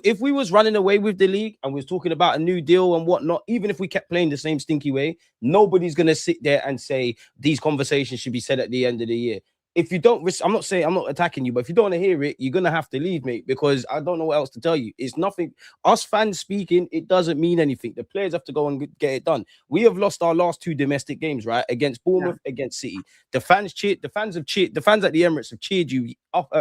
if we was running away with the league and we was talking about a new deal and whatnot, even if we kept playing the same stinky way, nobody's gonna sit there and say these conversations should be said at the end of the year. If you don't, I'm not saying I'm not attacking you, but if you don't want to hear it, you're gonna have to leave, mate, because I don't know what else to tell you. It's nothing. Us fans speaking, it doesn't mean anything. The players have to go and get it done. We have lost our last 2 domestic games, right? Against Bournemouth, against City. The fans cheered. The fans have cheered. The fans at the Emirates have cheered you up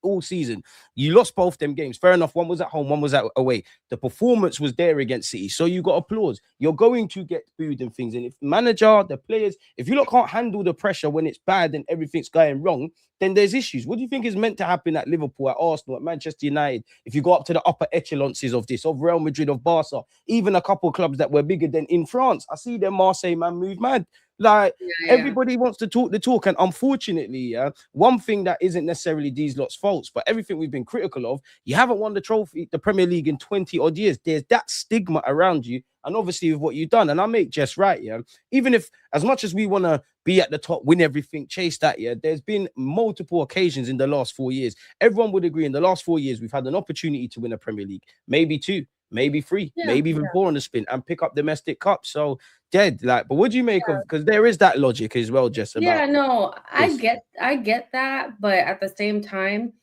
all season. You lost both them games. Fair enough. One was at home, one was away. The performance was there against City, so you got applause. You're going to get booed and things. And if manager, the players, if you can't handle the pressure when it's bad and everything's going wrong, then there's issues. What do you think is meant to happen at Liverpool, at Arsenal, at Manchester United? If you go up to the upper echelons of this, of Real Madrid, of Barca, even a couple of clubs that were bigger than in France, I see them Marseille man move mad. Like everybody wants to talk the talk, and unfortunately, one thing that isn't necessarily these lot's faults, but everything we've been critical of, you haven't won the trophy, the Premier League in 20 odd years. There's that stigma around you, and obviously with what you've done, and I make Jess right, even if as much as we want to be at the top, win everything, chase that, there's been multiple occasions in the last 4 years. Everyone would agree in the last 4 years we've had an opportunity to win a Premier League, maybe 2, maybe 3, maybe even 4 on the spin, and pick up domestic cups. So but what do you make of, because there is that logic as well, Jess? No, I get that, but at the same time,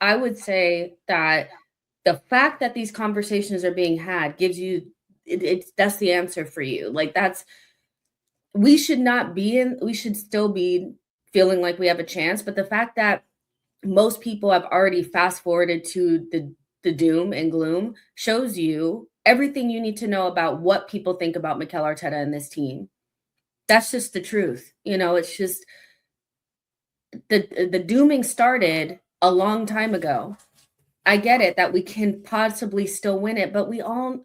I would say that the fact that these conversations are being had gives you that's the answer for you. Like we should still be feeling like we have a chance, but the fact that most people have already fast forwarded to the doom and gloom shows you everything you need to know about what people think about Mikel Arteta and this team. That's just the truth. It's just the dooming started a long time ago. I get it that we can possibly still win it, but we all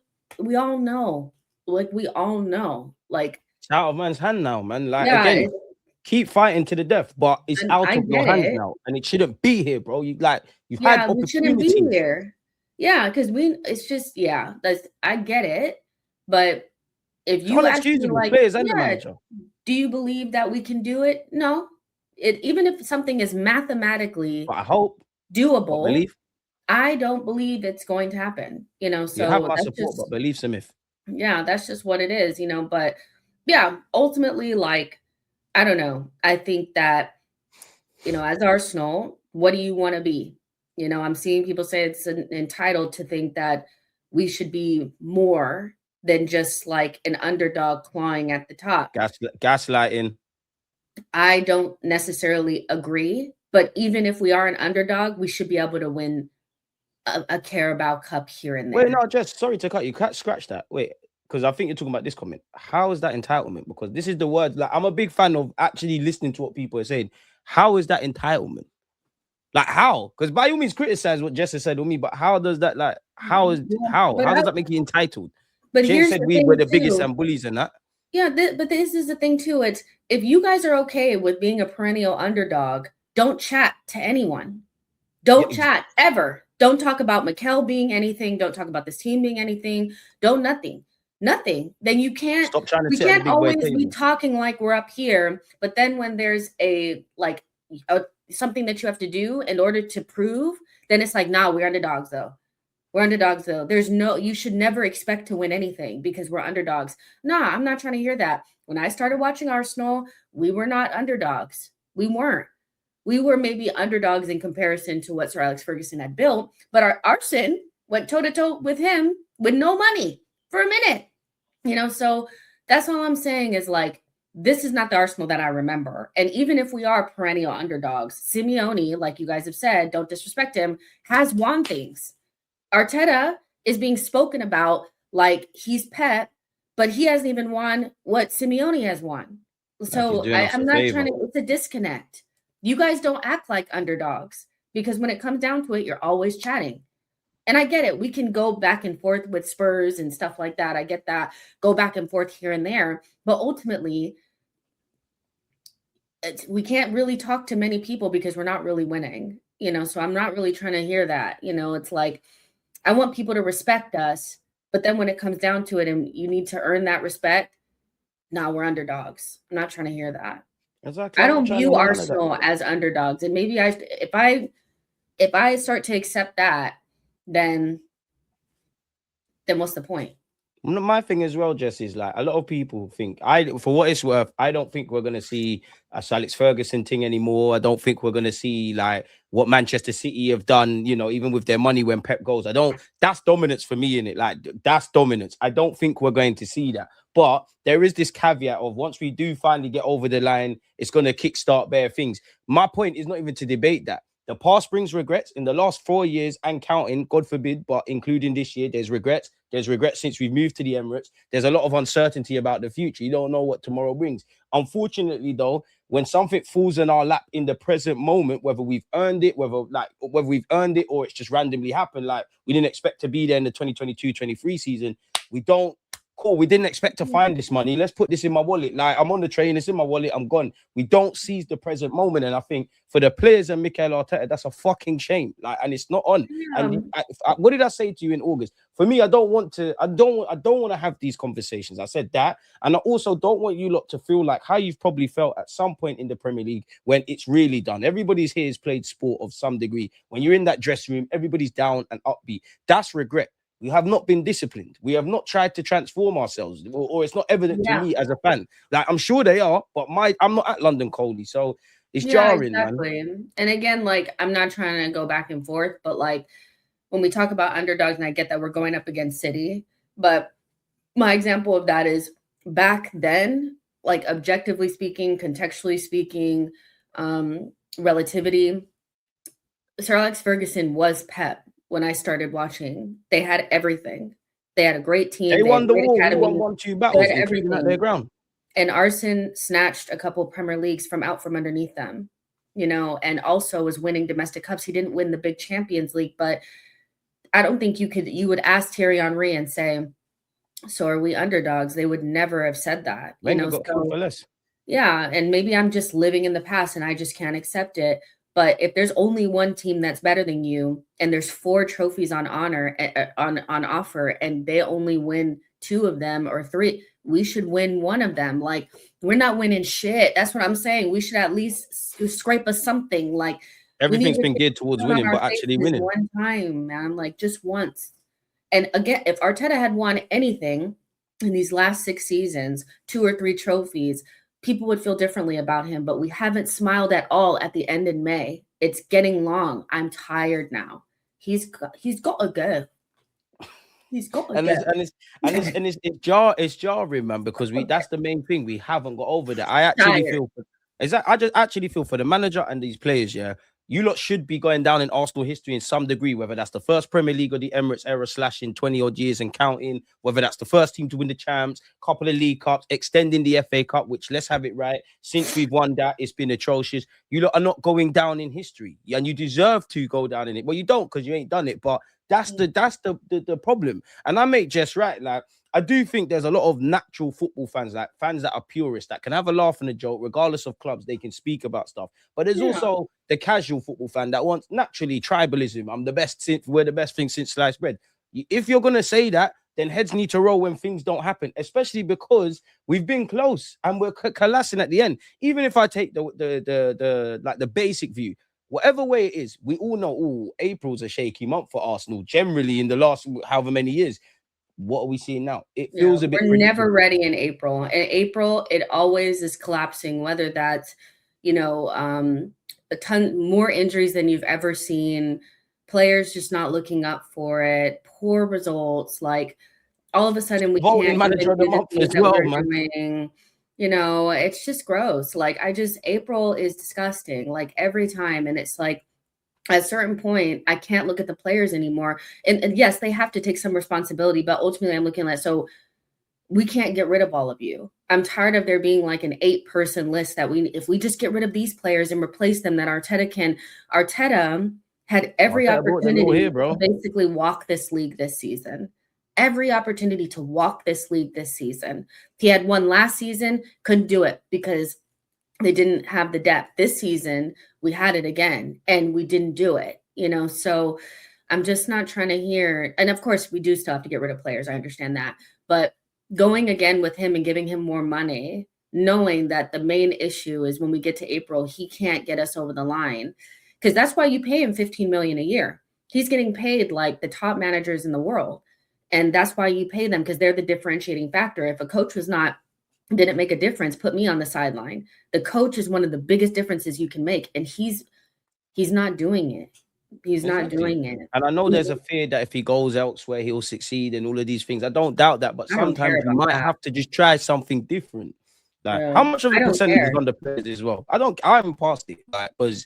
know. Like it's out of man's hand now, man. Again, keep fighting to the death, but it's out of your hands now, and it shouldn't be here, bro. You've had opportunity. We shouldn't be here. Yeah, because it's just, I get it. But if you actually players and the manager, do you believe that we can do it? No. Even if something is mathematically doable, I don't believe it's going to happen. So you have my support, but believe Smith. Yeah, that's just what it is, but ultimately, I don't know. I think that, as Arsenal, what do you want to be? I'm seeing people say it's entitled to think that we should be more than just like an underdog clawing at the top. Gaslighting. I don't necessarily agree, but even if we are an underdog, we should be able to win a Carabao Cup here and there. Wait, no, just sorry to cut you. Scratch that. Wait, because I think you're talking about this comment. How is that entitlement? Because this is the word. Like, I'm a big fan of actually listening to what people are saying. How is that entitlement? Like, how? Because by all means, criticize what Jess has said with me, but how does that, how does that make you entitled? But Jane said we were the biggest and bullies and that. Yeah, but this is the thing too. It's if you guys are okay with being a perennial underdog, don't chat to anyone. Don't chat ever. Don't talk about Mikel being anything. Don't talk about this team being anything. Don't nothing. Then you can't. Stop trying to. We can't always be talking like we're up here, but then when there's something that you have to do in order to prove, then it's like, nah, we're underdogs though. You should never expect to win anything because we're underdogs. Nah, I'm not trying to hear that. When I started watching Arsenal, we were not underdogs. We weren't. We were maybe underdogs in comparison to what Sir Alex Ferguson had built, but our Arsene went toe-to-toe with him with no money for a minute. So that's all I'm saying is this is not the Arsenal that I remember. And even if we are perennial underdogs, Simeone, like you guys have said, don't disrespect him, has won things. Arteta is being spoken about like he's Pep, but he hasn't even won what Simeone has won. So I'm not trying to, it's a disconnect. You guys don't act like underdogs because when it comes down to it, you're always chatting. And I get it. We can go back and forth with Spurs and stuff like that. I get that. Go back and forth here and there. But ultimately, we can't really talk to many people because we're not really winning. So I'm not really trying to hear that. It's like, I want people to respect us. But then when it comes down to it and you need to earn that respect, we're underdogs. I'm not trying to hear that. Exactly. I don't view Arsenal as underdogs. And maybe if I start to accept that, then then what's the point? My thing as well, Jess, is like a lot of people think for what it's worth, I don't think we're gonna see a Sir Alex Ferguson thing anymore. I don't think we're gonna see like what Manchester City have done, even with their money when Pep goes. That's dominance for me in it. Like that's dominance. I don't think we're going to see that. But there is this caveat of once we do finally get over the line, it's gonna kickstart bare things. My point is not even to debate that. The past brings regrets. In the last 4 years and counting, God forbid, but including this year, there's regrets. There's regrets since we've moved to the Emirates. There's a lot of uncertainty about the future. You don't know what tomorrow brings. Unfortunately, though, when something falls in our lap in the present moment, whether we've earned it, whether we've earned it or it's just randomly happened, like we didn't expect to be there in the 2022-23 season, we don't. Cool, we didn't expect to find this money. Let's put this in my wallet. Like I'm on the train, it's in my wallet, I'm gone. We don't seize the present moment. And I think for the players and Mikel Arteta, that's a fucking shame. Like, and it's not on. Yeah. And what did I say to you in August? For me, I don't want to have these conversations. I said that. And I also don't want you lot to feel like how you've probably felt at some point in the Premier League when it's really done. Everybody's here has played sport of some degree. When you're in that dressing room, everybody's down and upbeat. That's regret. We have not been disciplined. We have not tried to transform ourselves, or it's not evident to me as a fan. Like I'm sure they are, but I'm not at London Coley, so it's jarring, exactly. Man. And again, like I'm not trying to go back and forth, but like when we talk about underdogs, and I get that we're going up against City, but my example of that is back then, like objectively speaking, contextually speaking, relativity. Sir Alex Ferguson was Pep. When I started watching, they had everything. They had a great team. They won the war. They won 2 battles, including at their ground. And Arsene snatched a couple of Premier Leagues from underneath them, and also was winning domestic cups. He didn't win the big Champions League, but I don't think you would ask Thierry Henry and say, so are we underdogs? They would never have said that. Yeah, and maybe I'm just living in the past and I just can't accept it. But if there's only one team that's better than you, and there's 4 trophies on offer, and they only win 2 of them or 3, we should win 1 of them. Like we're not winning shit. That's what I'm saying. We should at least scrape us something. Like everything's been geared towards winning, but actually winning one time, man. Like just once. And again, if Arteta had won anything in these last 6 seasons, 2 or 3 trophies, people would feel differently about him, but we haven't smiled at all at the end in May. It's getting long. I'm tired now. He's got to go. He's got to go. It's jarring, man, because that's the main thing. We haven't got over that. I just actually feel for the manager and these players, yeah. You lot should be going down in Arsenal history in some degree, whether that's the first Premier League or the Emirates era / in 20 odd years and counting, whether that's the first team to win the champs, couple of League Cups, extending the FA Cup, which let's have it right. Since we've won that, it's been atrocious. You lot are not going down in history, and you deserve to go down in it. Well, you don't because you ain't done it, but that's the problem. And I make Jess right, like I do think there's a lot of natural football fans, like fans that are purists, that can have a laugh and a joke, regardless of clubs. They can speak about stuff. But there's also the casual football fan that wants naturally tribalism. We're the best thing since sliced bread. If you're gonna say that, then heads need to roll when things don't happen, especially because we've been close and we're collapsing at the end. Even if I take the basic view, whatever way it is, we all know, April's a shaky month for Arsenal. Generally, in the last however many years. What are we seeing now? It feels a bit. We're never ready in April. In April, it always is collapsing, whether that's, a ton more injuries than you've ever seen, players just not looking up for it, poor results. Like all of a sudden we can't manager of the month as well, man. Doing. It's just gross. Like April is disgusting, like every time. And it's like, at a certain point, I can't look at the players anymore. And yes, they have to take some responsibility, but ultimately I'm looking at, so we can't get rid of all of you. I'm tired of there being like an 8-person list that if we just get rid of these players and replace them, that Arteta had every opportunity to basically walk this league this season. Every opportunity to walk this league this season. He had one last season, couldn't do it because they didn't have the depth. This season, we had it again, and we didn't do it, So I'm just not trying to hear. And of course, we do still have to get rid of players. I understand that. But going again with him and giving him more money, knowing that the main issue is when we get to April, he can't get us over the line. Because that's why you pay him $15 million a year. He's getting paid like the top managers in the world. And that's why you pay them, because they're the differentiating factor. If a coach didn't make a difference, put me on the sideline. The coach is one of the biggest differences you can make. And he's not doing it. He's not doing it. And I know there's a fear that if he goes elsewhere, he'll succeed and all of these things. I don't doubt that, but sometimes you might have to just try something different. Like, how much of a percentage is on the players as well? I'm past it, like, because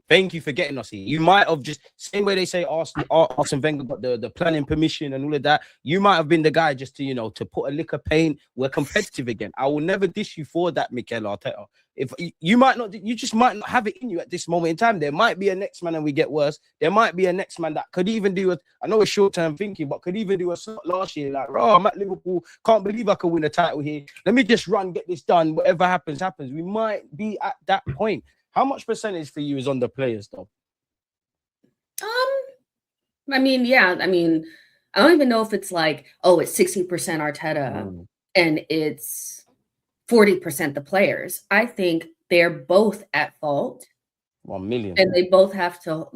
thank you for getting us here. You might have just, same way they say Arsene Wenger got the planning permission and all of that. You might have been the guy just to, to put a lick of paint. We're competitive again. I will never dish you for that, Mikel Arteta. If you just might not have it in you at this moment in time. There might be a next man and we get worse. There might be a next man that could even do I know it's short-term thinking, but could even do a slot last year. Like, I'm at Liverpool. Can't believe I could win a title here. Let me just run, get this done. Whatever happens, happens. We might be at that point. How much percentage for you is on the players, though? I mean, I don't even know if it's like, it's 60% Arteta and it's 40% the players. I think they're both at fault. 1 million. And they both have to,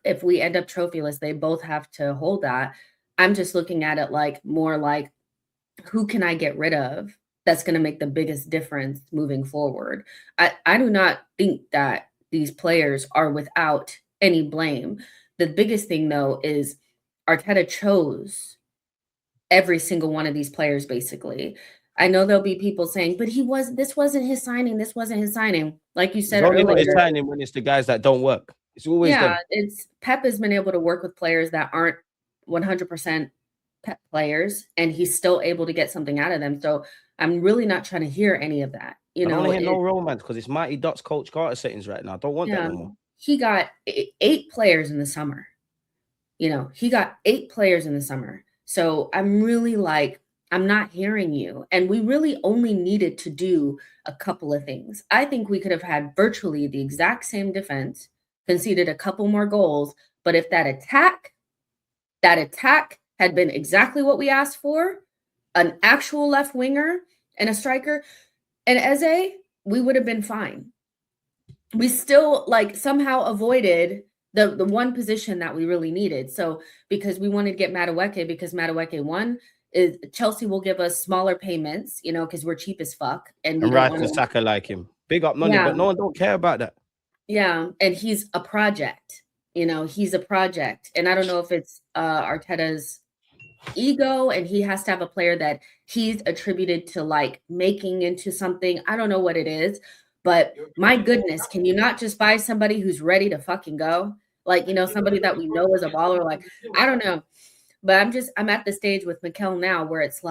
if we end up trophyless, they both have to hold that. I'm just looking at it more like, who can I get rid of that's going to make the biggest difference moving forward? I do not think that these players are without any blame. The biggest thing, though, is Arteta chose every single one of these players, basically. I know there'll be people saying, but this wasn't his signing. This wasn't his signing. Like you said earlier. It's signing when it's the guys that don't work. It's always them. Pep has been able to work with players that aren't 100% Pep players, and he's still able to get something out of them. So I'm really not trying to hear any of that. I don't want to hear no romance, because it's Mighty Ducks Coach Carter settings right now. I don't want that no more. He got 8 players in the summer. He got 8 players in the summer. So I'm really I'm not hearing you. And we really only needed to do a couple of things. I think we could have had virtually the exact same defense, conceded a couple more goals. But if that attack had been exactly what we asked for, an actual left winger and a striker and Eze, we would have been fine. We still somehow avoided the one position that we really needed. So because we wanted to get Madueke, because Madueke won, is Chelsea will give us smaller payments, because we're cheap as fuck. And right to Saka like him. Big up money, but no one don't care about that. Yeah. And he's a project. He's a project. And I don't know if it's Arteta's ego and he has to have a player that he's attributed to making into something. I don't know what it is, but my goodness, can you not just buy somebody who's ready to fucking go? Somebody that we know is a baller. I don't know. But I'm at the stage with Mikel now where it's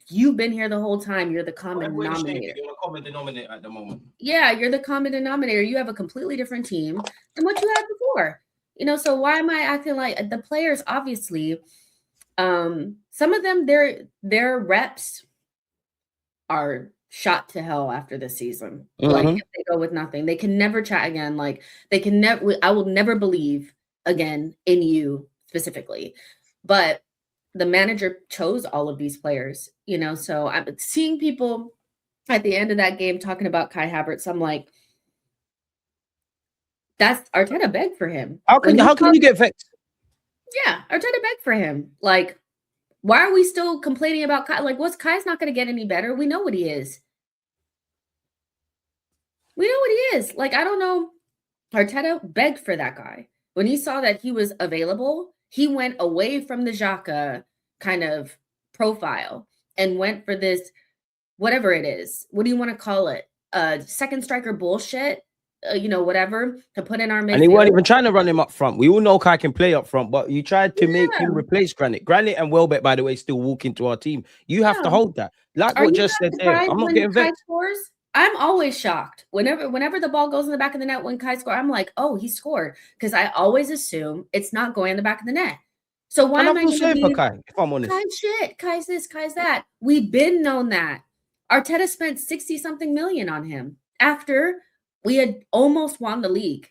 you've been here the whole time. You're the common denominator. You're the common denominator at the moment. Yeah, you're the common denominator. You have a completely different team than what you had before. So why am I acting like the players? Obviously, some of them, their reps are shot to hell after this season. If they go with nothing, they can never chat again. They can never. I will never believe again in you specifically. But the manager chose all of these players. So I'm seeing people at the end of that game talking about Kai Havertz. I'm like, that's Arteta begged for him. How can you get vexed? Yeah, Arteta begged for him. Why are we still complaining about Kai? Kai's not going to get any better. We know what he is. I don't know. Arteta begged for that guy. When he saw that he was available, he went away from the Xhaka kind of profile and went for this, whatever it is. What do you want to call it? Second striker bullshit. Whatever, to put in our midfield. And he weren't even trying to run him up front. We all know Kai can play up front, but you tried to make him replace Granit. Granit and Welbeck, by the way, still walk into our team. You have to hold that. What just said there, I'm not getting vexed. I'm always shocked. Whenever the ball goes in the back of the net when Kai scores, I'm like, oh, he scored. Because I always assume it's not going in the back of the net. So why am I going to be for Kai, if I'm honest? Kai shit, Kai's this, Kai's that. We've been known that. Arteta spent 60-something million on him after we had almost won the league.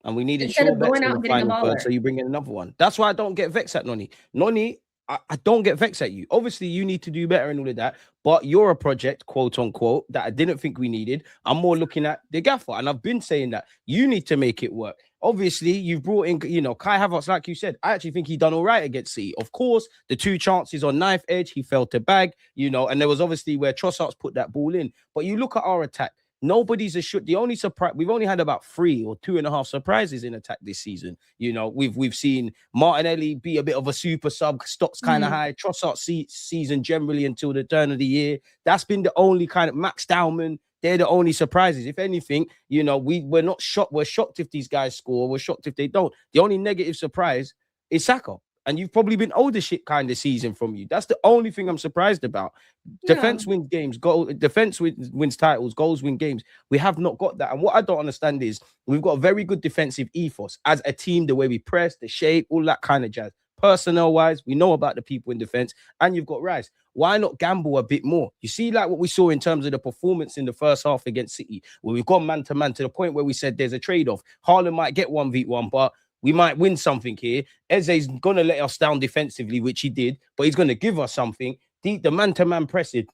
And we needed Shaw Betts in the final third, so you bring in another one. That's why I don't get vexed at Noni. Noni, I don't get vexed at you. Obviously, you need to do better and all of that, but you're a project, quote unquote, that I didn't think we needed. I'm more looking at the gaffer, and I've been saying that you need to make it work. obviously you've brought in, Kai Havertz, like you said. I actually think he done all right against City. Of course, the 2 chances on knife edge, he fell to bag, and there was obviously where Trossard's put that ball in. But you look at our attack. Nobody's a shoot. The only surprise, we've only had about 3 or 2.5 surprises in attack this season. We've seen Martinelli be a bit of a super sub, stocks kind of high. Trossard season generally until the turn of the year. That's been the only kind of Max Dowman. They're the only surprises. If anything, we're not shocked. We're shocked if these guys score. We're shocked if they don't. The only negative surprise is Saka. And you've probably been older shit kind of season from you. That's the only thing I'm surprised about. Yeah. Defense wins games. Defense wins titles. Goals win games. We have not got that. And what I don't understand is we've got a very good defensive ethos as a team, the way we press, the shape, all that kind of jazz. Personnel-wise, we know about the people in defense. And you've got Rice. Why not gamble a bit more? You see, like what we saw in terms of the performance in the first half against City, where we've gone man-to-man to the point where we said there's a trade-off. Haaland might get 1v1, but we might win something here. Eze's going to let us down defensively, which he did, but he's going to give us something. The man-to-man pressing,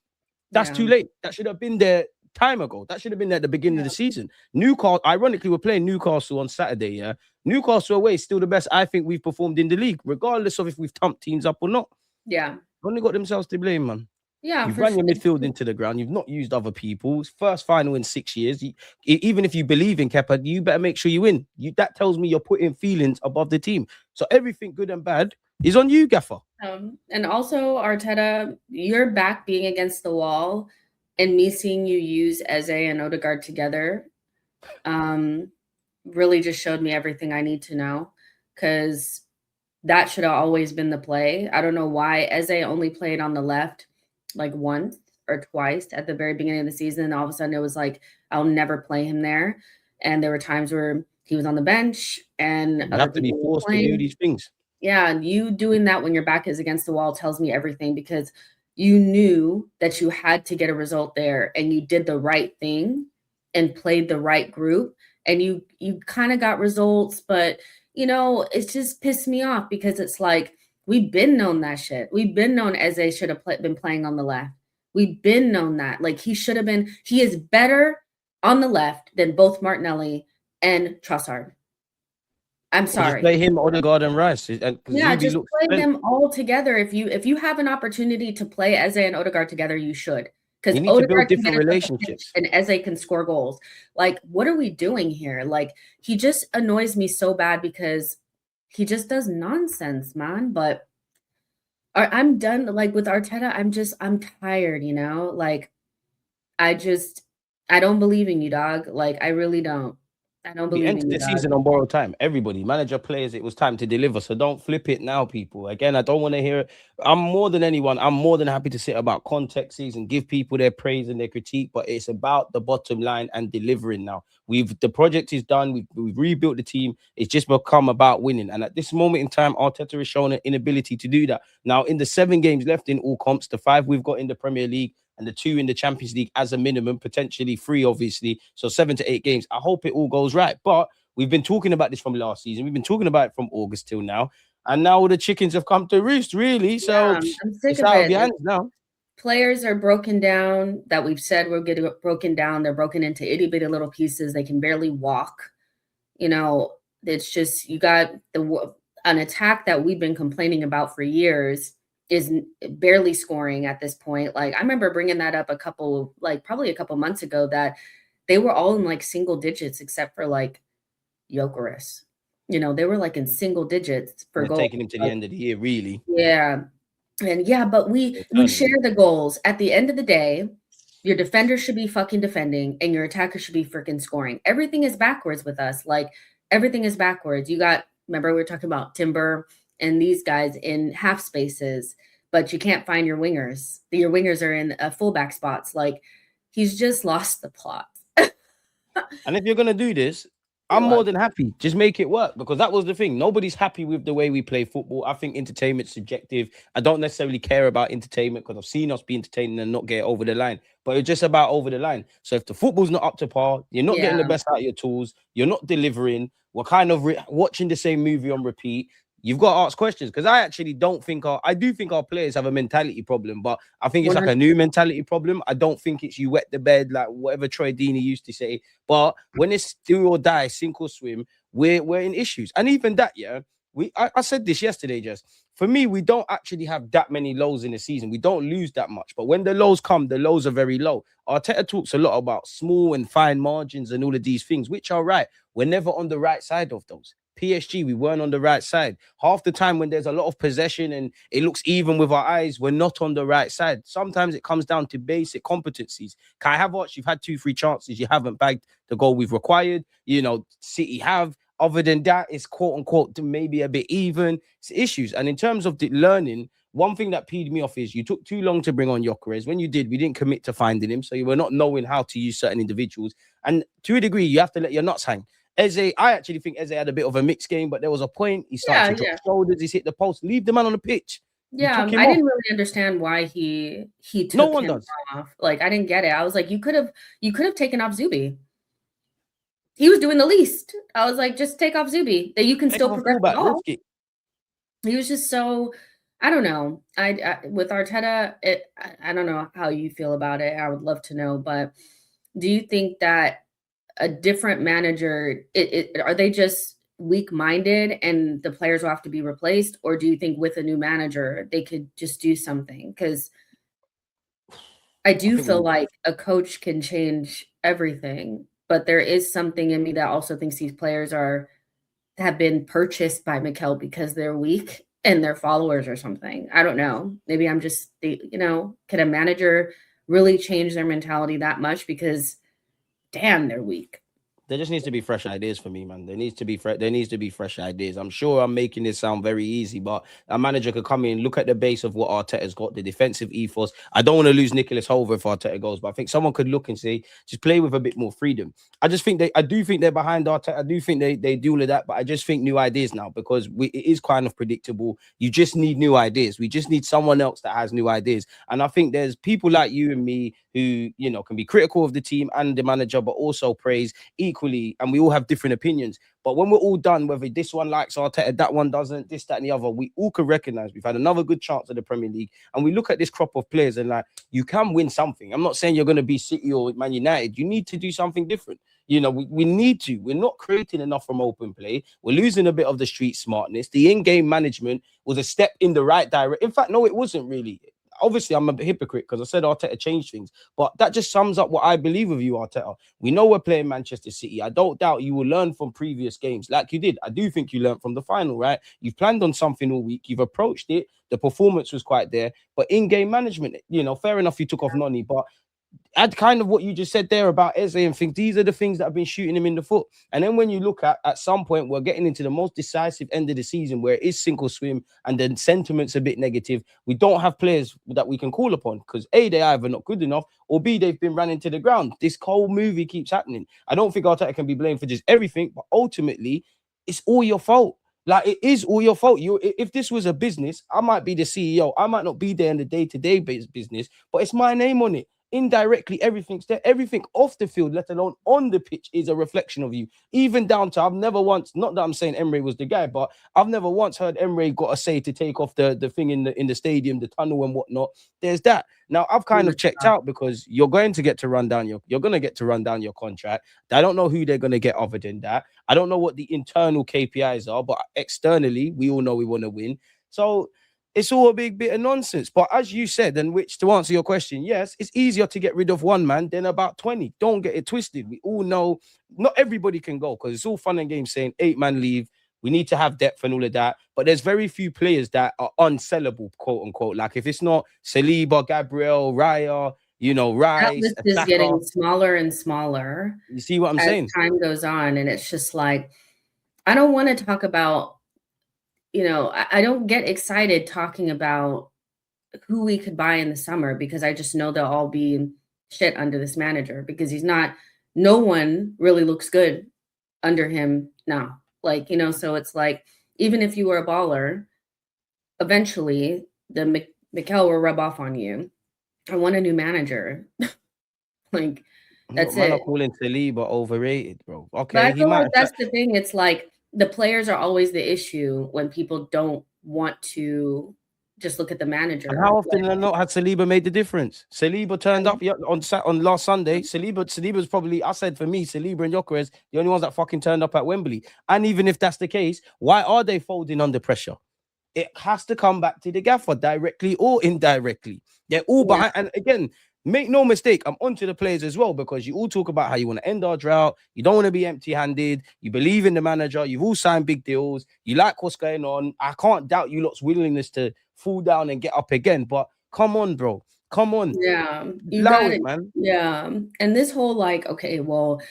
that's too late. That should have been there time ago. That should have been there at the beginning of the season. Newcastle, ironically, we're playing Newcastle on Saturday, yeah? Newcastle away is still the best I think we've performed in the league, regardless of if we've thumped teams up or not. Yeah. Only got themselves to blame, man. Yeah, you've run your midfield into the ground. You've not used other people's first final in 6 years. Even if you believe in Kepa, you better make sure you win. That tells me you're putting feelings above the team. So everything good and bad is on you, Gaffer. And also, Arteta, your back being against the wall and me seeing you use Eze and Odegaard together really just showed me everything I need to know, because that should have always been the play. I don't know why Eze only played on the left like once or twice at the very beginning of the season. And all of a sudden it was like, I'll never play him there. And there were times where he was on the bench and you have to be forced to do these things. Yeah. And you doing that when your back is against the wall tells me everything, because you knew that you had to get a result there and you did the right thing and played the right group. And you kind of got results, but it's just pissed me off, because it's like, we've been known that shit. We've been known Eze should have been playing on the left. We've been known that. Like, he is better on the left than both Martinelli and Trossard. I'm sorry. Just play him, Odegaard, and Rice. Just play them all together. If you have an opportunity to play Eze and Odegaard together, you should. Because you need to build different relationships. And Eze can score goals. Like, what are we doing here? Like, he just annoys me so bad because he just does nonsense, man. But I'm done. Like, with Arteta, I'm tired, Like, I don't believe in you, dog. Like, I really don't. I don't believe in you, the season on borrowed time. Everybody, manager, players, it was time to deliver. So don't flip it now, people. Again, I don't want to hear it. I'm more than anyone. I'm more than happy to sit about contexts and give people their praise and their critique, but it's about the bottom line and delivering now. The project is done. We've rebuilt the team. It's just become about winning. And at this moment in time, Arteta has shown an inability to do that. Now, in the 7 games left in all comps, the 5 we've got in the Premier League, and the 2 in the Champions League as a minimum, potentially 3, obviously. So 7 to 8 games. I hope it all goes right. But we've been talking about this from last season. We've been talking about it from August till now. And now all the chickens have come to roost, really. So I'm sick it's of out it. of your hands now. Players are broken down that we've said we're getting broken down. They're broken into itty bitty little pieces. They can barely walk. It's just, you got an attack that we've been complaining about for years is barely scoring at this point. Like, I remember bringing that up probably a couple months ago, that they were all in like single digits except for like Gyökeres. They were like in single digits for goals. Taking him to the end of the year, really. Yeah. And but we share the goals. At the end of the day, your defender should be fucking defending and your attacker should be freaking scoring. Everything is backwards with us. Like, everything is backwards. Remember we were talking about Timber and these guys in half spaces, but you can't find your wingers. Your wingers are in fullback spots. Like, he's just lost the plot. And if you're going to do this, I'm more than happy. Just make it work, because that was the thing. Nobody's happy with the way we play football. I think entertainment's subjective. I don't necessarily care about entertainment, because I've seen us be entertaining and not get over the line. But it's just about over the line. So if the football's not up to par, you're not getting the best out of your tools, you're not delivering, we're kind of watching the same movie on repeat. You've got to ask questions, because I actually don't think I do think our players have a mentality problem, but I think it's like a new mentality problem. I don't think it's you wet the bed, like whatever Troy Deeney used to say. But when it's do or die, sink or swim, we're in issues. And even that, yeah, I said this yesterday, Jess. For me, we don't actually have that many lows in the season. We don't lose that much. But when the lows come, the lows are very low. Arteta talks a lot about small and fine margins and all of these things, which are right. We're never on the right side of those. PSG, we weren't on the right side. Half the time when there's a lot of possession and it looks even with our eyes, we're not on the right side. Sometimes it comes down to basic competencies. Kai Havertz, you've had 2-3 chances. You haven't bagged the goal we've required. You know, City have. Other than that, it's quote unquote maybe a bit even. It's issues. And in terms of the learning, one thing that peed me off is you took too long to bring on Gyökeres. When you did, we didn't commit to finding him. So you were not knowing how to use certain individuals. And to a degree, you have to let your nuts hang. Eze, I actually think Eze had a bit of a mixed game, but there was a point he started to drop shoulders, he's hit the post. Leave the man on the pitch. Yeah, I didn't really understand why he took him off. Like, I didn't get it. I was like, you could have taken off Zubi. He was doing the least. I was like, just take off Zubi. That you can still progress the ball. He was just so, I don't know. I with Arteta, I don't know how you feel about it. I would love to know, but do you think that a different manager, are they just weak-minded and the players will have to be replaced? Or do you think with a new manager, they could just do something? Because I do feel like a coach can change everything, but there is something in me that also thinks these players have been purchased by Mikel because they're weak and they're followers or something. I don't know. Maybe I'm just, can a manager really change their mentality that much? Because damn, they're weak. There just needs to be fresh ideas for me, man. There needs to be fresh ideas. I'm sure I'm making this sound very easy, but a manager could come in, look at the base of what Arteta's got, the defensive ethos. I don't want to lose Nicholas Hover if Arteta goes, but I think someone could look and say, just play with a bit more freedom. I do think they're behind Arteta. I do think they do all of that, but I just think new ideas now because it is kind of predictable. You just need new ideas. We just need someone else that has new ideas. And I think there's people like you and me who, can be critical of the team and the manager, but also praise equally. And we all have different opinions. But when we're all done, whether this one likes Arteta, that one doesn't, this, that, and the other, we all can recognize we've had another good chance at the Premier League. And we look at this crop of players and like, you can win something. I'm not saying you're going to be City or Man United. You need to do something different. We need to. We're not creating enough from open play. We're losing a bit of the street smartness. The in-game management was a step in the right direction. In fact, no, it wasn't really. Obviously, I'm a hypocrite because I said Arteta changed things, but that just sums up what I believe of you, Arteta. We know we're playing Manchester City. I don't doubt you will learn from previous games like you did. I do think you learned from the final, right? You've planned on something all week. You've approached it. The performance was quite there, but in-game management, fair enough, you took off Noni, but add kind of what you just said there about Eze and things. These are the things that have been shooting him in the foot. And then when you look at some point, we're getting into the most decisive end of the season where it is sink or swim and then sentiment's a bit negative. We don't have players that we can call upon because A, they're either not good enough or B, they've been run into the ground. This whole movie keeps happening. I don't think Arteta can be blamed for just everything, but ultimately, it's all your fault. Like, it is all your fault. If this was a business, I might be the CEO. I might not be there in the day-to-day business, but it's my name on it. Indirectly, everything's there. Everything off the field, let alone on the pitch, is a reflection of you. Even down to, I've never once, not that I'm saying Emre was the guy, but I've never once heard Emre got a say to take off the thing in the stadium, the tunnel and whatnot. There's that. Now I've kind of checked out because you're going to get to run down your contract. I don't know who they're going to get other than that. I don't know what the internal KPIs are, but externally, we all know we want to win. So it's all a big bit of nonsense. But as you said, and which to answer your question, yes, it's easier to get rid of one man than about 20. Don't get it twisted. We all know not everybody can go because it's all fun and games saying 8-man leave. We need to have depth and all of that. But there's very few players that are unsellable, quote unquote. Like if it's not Saliba, Gabriel, Raya, Rice. That list is getting smaller and smaller. You see what I'm saying? As time goes on. And it's just like, I don't want to talk about, I don't get excited talking about who we could buy in the summer because I just know they'll all be shit under this manager because no one really looks good under him now. Like, so it's like, even if you were a baller, eventually the Mikel will rub off on you. I want a new manager. Like, that's it. I'm not calling Saliba overrated, bro. Okay, but I feel like that's the thing. It's like, the players are always the issue when people don't want to just look at the manager. And how often than not had Saliba made the difference? Saliba turned up on last Sunday. Saliba's probably, I said for me, Saliba and Gyökeres, the only ones that fucking turned up at Wembley. And even if that's the case, why are they folding under pressure? It has to come back to the gaffer directly or indirectly. They're all behind. And again, make no mistake, I'm onto the players as well, because you all talk about how you want to end our drought. You don't want to be empty-handed. You believe in the manager. You've all signed big deals. You like what's going on. I can't doubt you lot's willingness to fall down and get up again. But come on, bro. Come on. Yeah. You Allow got it, it, man. yeah. And this whole like, okay, well,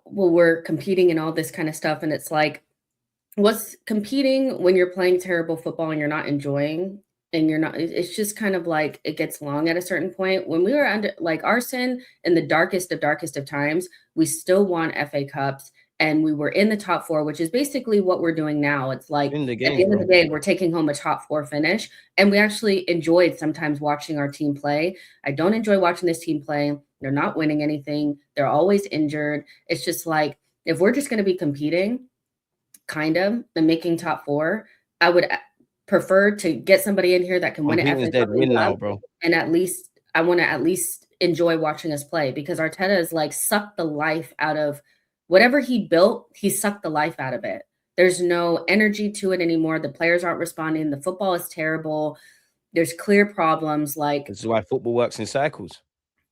we're competing and all this kind of stuff. And it's like, what's competing when you're playing terrible football and you're not enjoying, and you're not, it's just kind of like it gets long at a certain point. When we were under like Arsene in the darkest of times, we still won FA Cups and we were in the top 4, which is basically what we're doing now. It's like in the game, at the end bro. of the day, we're taking home a top 4 finish, and we actually enjoyed sometimes watching our team play. I don't enjoy watching this team play. They're not winning anything. They're always injured. It's just like, if we're just going to be competing kind of and making top 4, I would prefer to get somebody in here that can win an FA Cup win now, bro. And at least I want to at least enjoy watching us play, because Arteta is like sucked the life out of whatever he built. He sucked the life out of it. There's no energy to it anymore. The players aren't responding. The football is terrible. There's clear problems. Like, this is why football works in cycles.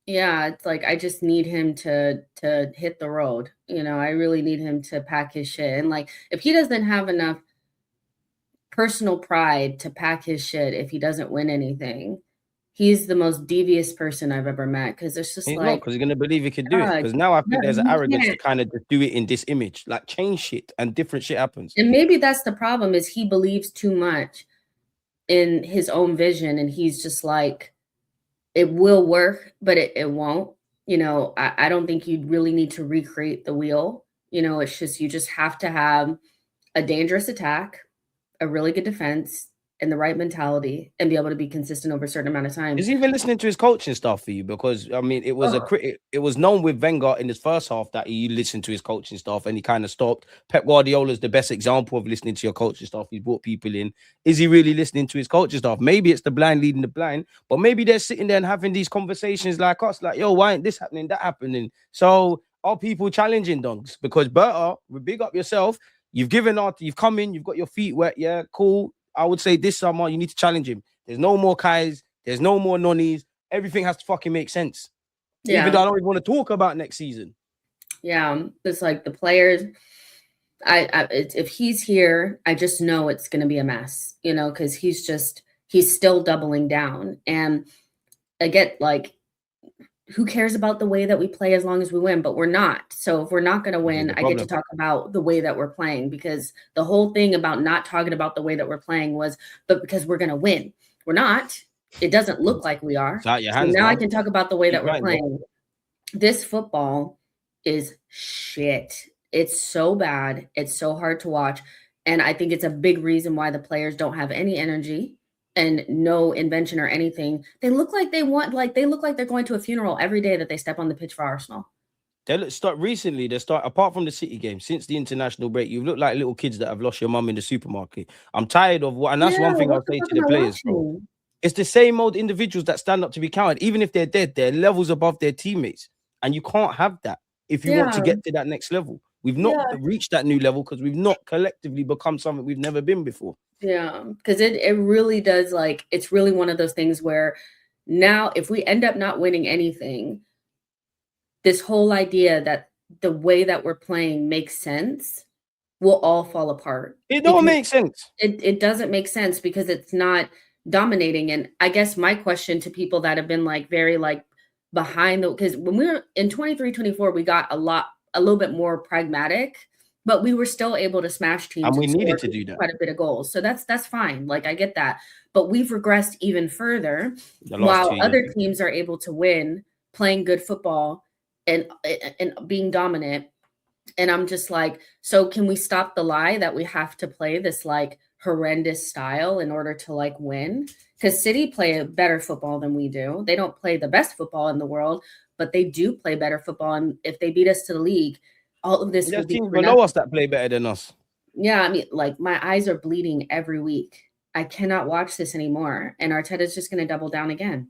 Yeah, it's like I just need him to hit the road. I really need him to pack his shit. And like, if he doesn't have enough personal pride to pack his shit, if he doesn't win anything, he's the most devious person I've ever met. Because it's just because he's gonna believe he could do it. Because now I think there's an arrogance to kind of just do it in this image, like change shit and different shit happens. And maybe that's the problem, is he believes too much in his own vision, and he's just like, it will work, but it won't. I don't think you really need to recreate the wheel. It's just, you just have to have a dangerous attack, a really good defense, and the right mentality, and be able to be consistent over a certain amount of time. Is he even listening to his coaching stuff for you? Because I mean, it was it was known with Wenger in his first half that he listened to his coaching stuff and he kind of stopped. Pep Guardiola is the best example of listening to your coaching stuff. He's brought people in. Is he really listening to his coaching stuff? Maybe it's the blind leading the blind, but maybe they're sitting there and having these conversations like us, like, yo, why ain't this happening, that happening? So are people challenging Donks? Because Berta, big up yourself. You've come in, you've got your feet wet. Yeah, cool. I would say this summer, you need to challenge him. There's no more Kais. There's no more Nonnies. Everything has to fucking make sense. Yeah. Even though I don't even want to talk about next season. Yeah. It's like the players, if he's here, I just know it's going to be a mess, because he's still doubling down. And I get like, who cares about the way that we play as long as we win? But we're not. So if we're not going to win, I get to talk about the way that we're playing, because the whole thing about not talking about the way that we're playing was, but because we're going to win. We're not. It doesn't look like we are. So now I can talk about the way that we're playing. This football is shit. It's so bad. It's so hard to watch. And I think it's a big reason why the players don't have any energy and no invention or anything. They look like they're going to a funeral every day that they step on the pitch for Arsenal. Apart from the City game, since the international break, you've looked like little kids that have lost your mum in the supermarket. I'm tired of and that's one thing I'll say to the players, bro. It's the same old individuals that stand up to be counted. Even if they're dead, they're levels above their teammates. And you can't have that if you want to get to that next level. We've not reached that new level because we've not collectively become something we've never been before. Yeah, because it really does, like, it's really one of those things where now if we end up not winning anything, this whole idea that the way that we're playing makes sense will all fall apart. It don't make sense. It doesn't make sense because it's not dominating. And I guess my question to people that have been like very like behind because when we were in 23-24, we got a little bit more pragmatic, but we were still able to smash teams. And we needed to do that. Quite a bit of goals. So that's fine. Like, I get that. But we've regressed even further while other teams are able to win, playing good football and being dominant. And I'm just like, so can we stop the lie that we have to play this like horrendous style in order to like win? Because City play a better football than we do. They don't play the best football in the world, but they do play better football. And if they beat us to the league, all of this there's teams below us that play better than us. Yeah, I mean, like my eyes are bleeding every week. I cannot watch this anymore. And Arteta's just going to double down again.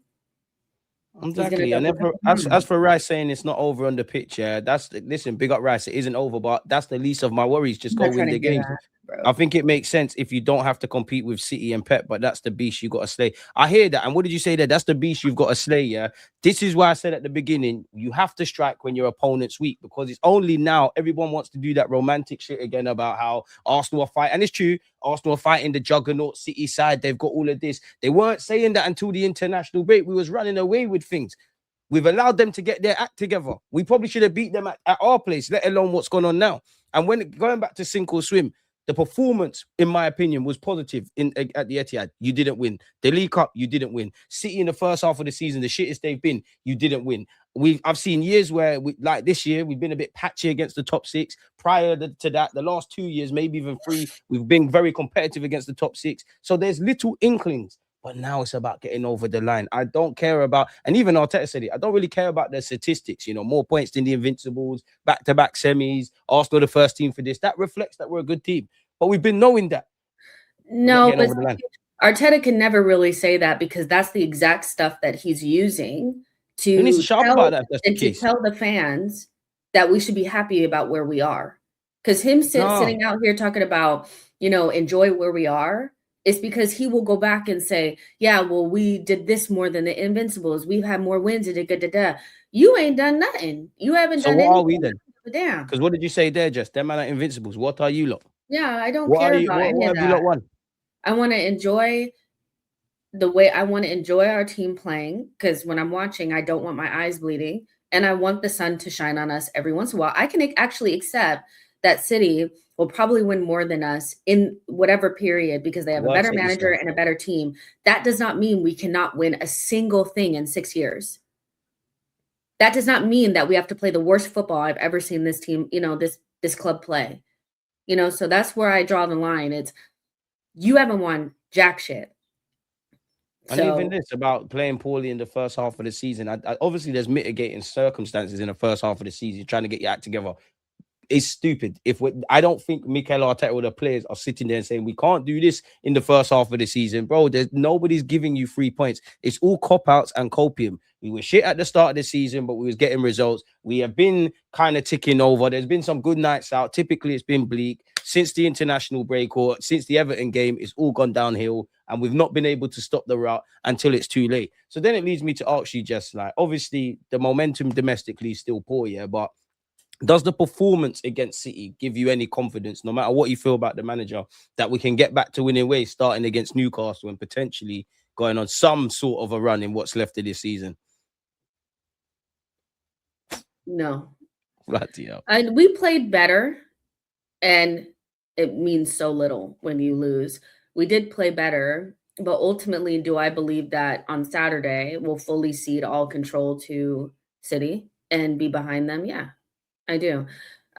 He's going to Exactly. And double then down as again. for Rice saying it's not over on the pitch, yeah, listen, big up Rice. It isn't over, but that's the least of my worries. Just I'm go not win trying to the hear games. that, I bro. think it makes sense if you don't have to compete with City and Pep, but that's the beast you got to slay. I hear that. And what did you say there? That's the beast you've got to slay. Yeah. This is why I said at the beginning, you have to strike when your opponent's weak, because it's only now everyone wants to do that romantic shit again about how Arsenal are fighting. And it's true. Arsenal are fighting the juggernaut City side. They've got all of this. They weren't saying that until the international break. We was running away with things. We've allowed them to get their act together. We probably should have beat them at our place, let alone what's going on now. And when going back to sink or swim, the performance, in my opinion, was positive at the Etihad. You didn't win. The League Cup, you didn't win. City in the first half of the season, the shittest they've been, you didn't win. I've seen years where, like this year, we've been a bit patchy against the top six. Prior to that, the last 2 years, maybe even 3, we've been very competitive against the top six. So there's little inklings. But now it's about getting over the line. I don't care about, and even Arteta said it, I don't really care about the statistics, more points than the Invincibles, back-to-back semis, Arsenal the first team for this. That reflects that we're a good team. But we've been knowing that. No, but Arteta can never really say that, because that's the exact stuff that he's using to tell the fans that we should be happy about where we are. Because him sitting out here talking about, enjoy where we are, it's because he will go back and say, yeah, well, we did this more than the Invincibles. We've had more wins. You ain't done nothing. You haven't done anything. So what are we then? Damn. Because what did you say there, Jess? Them man are Invincibles. What are you lot? Yeah, I don't care about any of that. You lot won? I want to enjoy our team playing, because when I'm watching, I don't want my eyes bleeding, and I want the sun to shine on us every once in a while. I can actually accept that City will probably win more than us in whatever period, because they have a better manager and a better team. That does not mean we cannot win a single thing in 6 years. That does not mean that we have to play the worst football I've ever seen this team, this club play. So that's where I draw the line. It's, you haven't won jack shit. And even this about playing poorly in the first half of the season, obviously there's mitigating circumstances in the first half of the season. You're trying to get your act together. It's stupid. I don't think Mikel Arteta or the players are sitting there and saying we can't do this in the first half of the season, bro. Nobody's giving you 3 points. It's all cop-outs and copium. We were shit at the start of the season, but we was getting results. We have been kind of ticking over. There's been some good nights out. Typically, it's been bleak. Since the international break or since the Everton game, it's all gone downhill, and we've not been able to stop the route until it's too late. So then it leads me to ask you, just like, obviously the momentum domestically is still poor, yeah, but does the performance against City give you any confidence, no matter what you feel about the manager, that we can get back to winning ways, starting against Newcastle and potentially going on some sort of a run in what's left of this season? No. Bloody hell. And we played better, and it means so little when you lose. We did play better, but ultimately, do I believe that on Saturday we'll fully cede all control to City and be behind them? Yeah. I do.